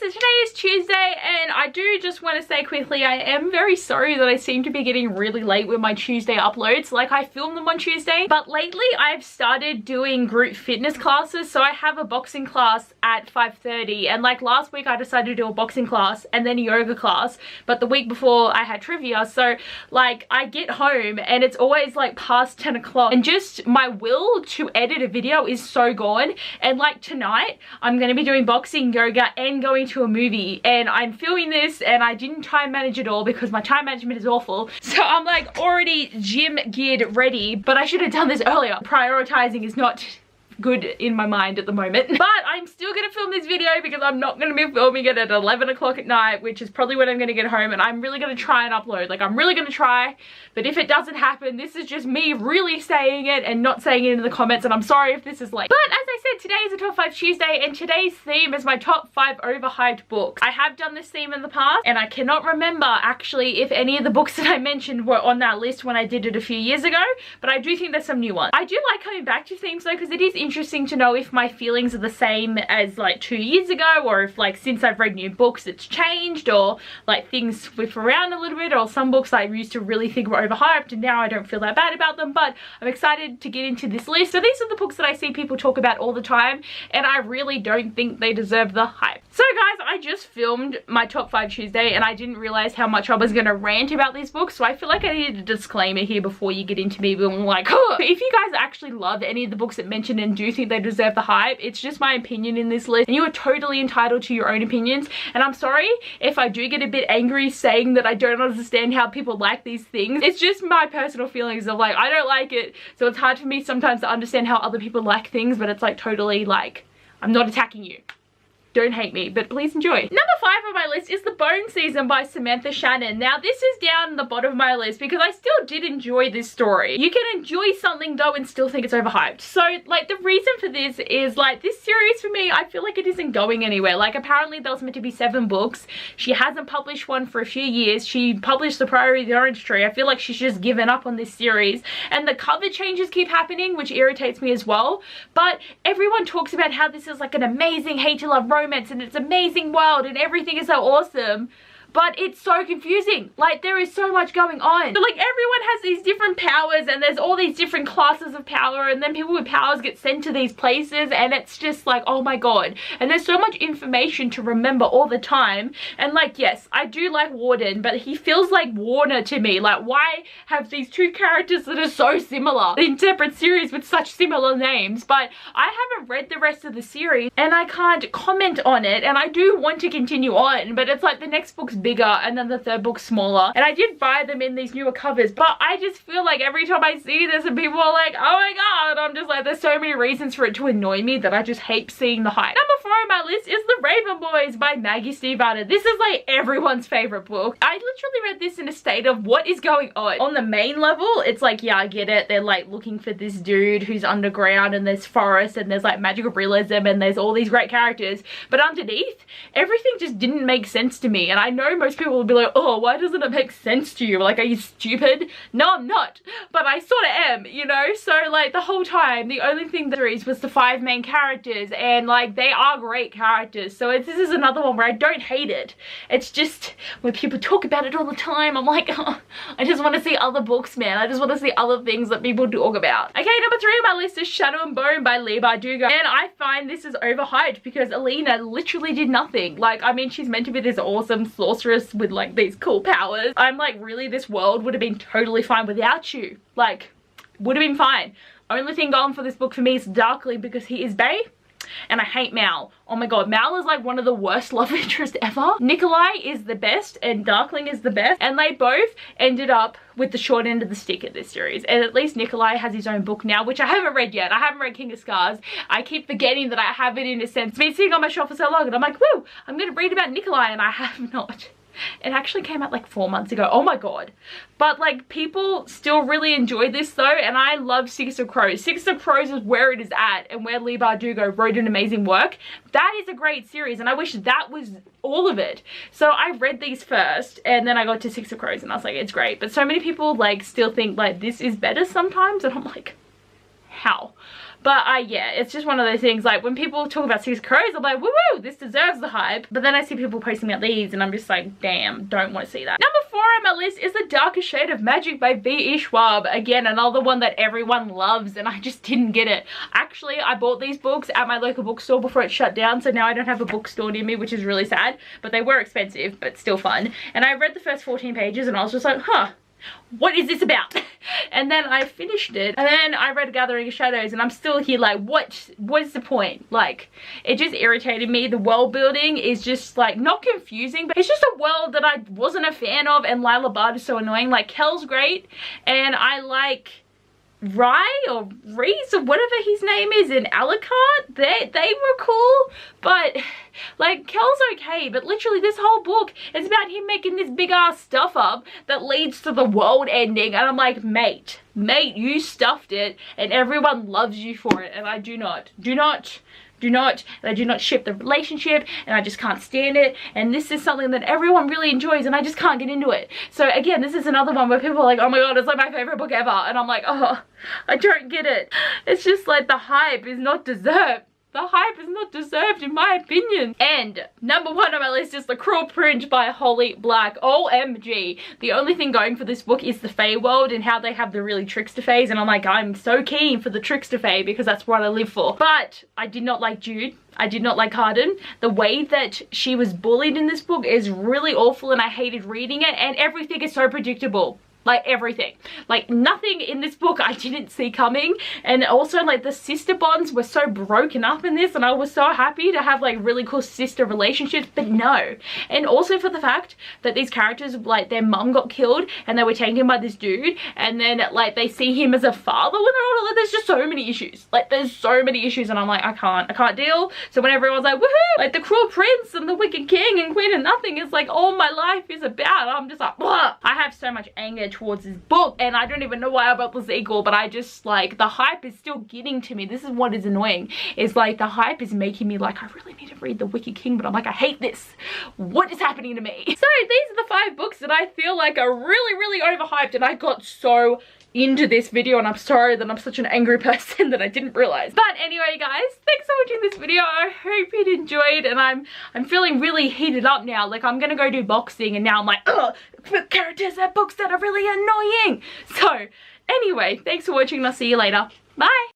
so today is Tuesday, and I do just want to say quickly, I am very sorry that I seem to be getting really late with my Tuesday uploads. Like, I film them on Tuesday, but lately I've started doing group fitness classes. So I have a boxing class at 5:30, and like last week I decided to do a boxing class and then a yoga class, but the week before I had trivia. So like I get home and it's always like past 10 o'clock, and just my will to edit a video is so gone. And like tonight I'm going to be doing boxing, yoga, and going to a movie, and I'm filming this and I didn't time manage it all because my time management is awful. So I'm like already gym geared ready, but I should have done this earlier. Prioritizing is not good in my mind at the moment, but I'm still gonna film this video because I'm not gonna be filming it at 11 o'clock at night, which is probably when I'm gonna get home, and I'm really gonna try and upload. Like, I'm really gonna try, but if it doesn't happen, this is just me really saying it and not saying it in the comments, and I'm sorry if this is late. But as I said, today is a top 5 Tuesday, and today's theme is my top 5 overhyped books. I have done this theme in the past, and I cannot remember actually if any of the books that I mentioned were on that list when I did it a few years ago, but I do think there's some new ones. I do like coming back to themes though, because it is interesting to know if my feelings are the same as like 2 years ago, or if like since I've read new books it's changed, or like things whip around a little bit, or some books I used to really think were overhyped and now I don't feel that bad about them. But I'm excited to get into this list. So these are the books that I see people talk about all the time, and I really don't think they deserve the hype. So guys, I just filmed my top 5 Tuesday and I didn't realize how much I was gonna rant about these books, so I feel like I needed a disclaimer here before you get into me being like, oh. If you guys actually love any of the books that mentioned and do think they deserve the hype, it's just my opinion in this list, and you are totally entitled to your own opinions. And I'm sorry if I do get a bit angry saying that I don't understand how people like these things. It's just my personal feelings of like, I don't like it, so it's hard for me sometimes to understand how other people like things, but it's like totally like, I'm not attacking you. Don't hate me, but please enjoy. Number 5 on my list is The Bone Season by Samantha Shannon. Now this is down the bottom of my list because I still did enjoy this story. You can enjoy something though and still think it's overhyped. So like the reason for this is like this series for me, I feel like it isn't going anywhere. Like apparently there was meant to be 7 books. She hasn't published one for a few years. She published The Priory of the Orange Tree. I feel like she's just given up on this series, and the cover changes keep happening, which irritates me as well. But everyone talks about how this is like an amazing hate to love romance and it's amazing world and everything is so awesome, but it's so confusing. Like there is so much going on. So like everyone has these different powers, and there's all these different classes of power, and then people with powers get sent to these places, and it's just like, oh my god. And there's so much information to remember all the time. And like, yes, I do like Warden, but he feels like Warner to me. Like, why have these 2 characters that are so similar in separate series with such similar names? But I haven't read the rest of the series and I can't comment on it, and I do want to continue on, but it's like the next book's bigger and then the 3rd book's smaller, and I did buy them in these newer covers, but I just feel like every time I see this and people are like, oh my god, I'm just like, there's so many reasons for it to annoy me that I just hate seeing the hype. Number 4 on my list is The Raven Boys by Maggie Stiefvater. This is like everyone's favorite book. I literally read this in a state of what is going on. On the main level, it's like, yeah, I get it, they're like looking for this dude who's underground, and there's forest, and there's like magical realism, and there's all these great characters, but underneath everything just didn't make sense to me. And I know most people will be like, oh, why doesn't it make sense to you? Like, are you stupid? No, I'm not, but I sort of am, you know? So like the whole time, the only thing that there is was the 5 main characters, and like they are great characters. So this is another one where I don't hate it. It's just when people talk about it all the time, I'm like, oh, I just want to see other books, man. I just want to see other things that people talk about. Okay, number 3 on my list is Shadow and Bone by Leigh Bardugo, and I find this is overhyped because Alina literally did nothing. Like, I mean, she's meant to be this awesome sorceress with like these cool powers. I'm like, really, this world would have been totally fine without you. Like, would have been fine. Only thing going for this book for me is Darkly, because he is bae, and I hate Mal. Oh my god, Mal is like one of the worst love interests ever. Nikolai is the best and Darkling is the best, and they both ended up with the short end of the stick in this series. And at least Nikolai has his own book now, which I haven't read yet. I haven't read King of Scars. I keep forgetting that I have it in a sense. It's been sitting on my shelf for so long, and I'm like, woo, I'm gonna read about Nikolai, and I have not. It actually came out like 4 months ago. Oh my god. But like, people still really enjoy this though, and I love Six of Crows. Six of Crows is where it is at, and where Leigh Bardugo wrote an amazing work. That is a great series, and I wish that was all of it. So I read these first, and then I got to Six of Crows, and I was like, it's great. But so many people like still think like this is better sometimes, and I'm like, how? But yeah, it's just one of those things, like when people talk about Six Crows, I'm like, woo woo, this deserves the hype. But then I see people posting about these and I'm just like, damn, don't want to see that. Number 4 on my list is The Darkest Shade of Magic by V.E. Schwab. Again, another one that everyone loves and I just didn't get it. Actually, I bought these books at my local bookstore before it shut down, so now I don't have a bookstore near me, which is really sad. But they were expensive, but still fun. And I read the first 14 pages and I was just like, huh, what is this about? And then I finished it and then I read Gathering of Shadows and I'm still here like, what is the point? Like, it just irritated me. The world building is just like not confusing, but it's just a world that I wasn't a fan of, and Lila Bard is so annoying. Like, Kel's great and I like Rye or Reese or whatever his name is in Alucard. They were cool, but like Kel's okay, but literally this whole book is about him making this big ass stuff up that leads to the world ending, and I'm like, mate, you stuffed it and everyone loves you for it, and I do not ship the relationship, and I just can't stand it, and this is something that everyone really enjoys and I just can't get into it. So again, this is another one where people are like, oh my god, it's like my favorite book ever, and I'm like, oh, I don't get it. It's just like the hype is not deserved. The hype is not deserved in my opinion. And number 1 on my list is The Cruel Prince by Holly Black. OMG. The only thing going for this book is the Fae world and how they have the really trickster phase, and I'm like, I'm so keen for the trickster Fae because that's what I live for. But I did not like Jude. I did not like Harden. The way that she was bullied in this book is really awful and I hated reading it, and everything is so predictable. Like everything, like nothing in this book I didn't see coming. And also like the sister bonds were so broken up in this, and I was so happy to have like really cool sister relationships, but no. And also for the fact that these characters, like their mum got killed and they were taken by this dude, and then like they see him as a father when they're older. There's just so many issues, like there's so many issues, and I'm like, I can't deal. So when everyone's like, woohoo, like the Cruel Prince and the Wicked King and Queen of Nothing is like all my life is about, I'm just like, blah. I have so much anger towards this book, and I don't even know why I bought the sequel, but I just like, the hype is still getting to me. This is what is annoying, is like the hype is making me like, I really need to read The Wicked King, but I'm like, I hate this. What is happening to me? So these are the 5 books that I feel like are really overhyped, and I got so into this video, and I'm sorry that I'm such an angry person that I didn't realize. But anyway guys, thanks for watching this video. I hope you enjoyed, and I'm feeling really heated up now. Like I'm gonna go do boxing, and now I'm like, ugh, characters have books that are really annoying. So anyway, thanks for watching and I'll see you later. Bye.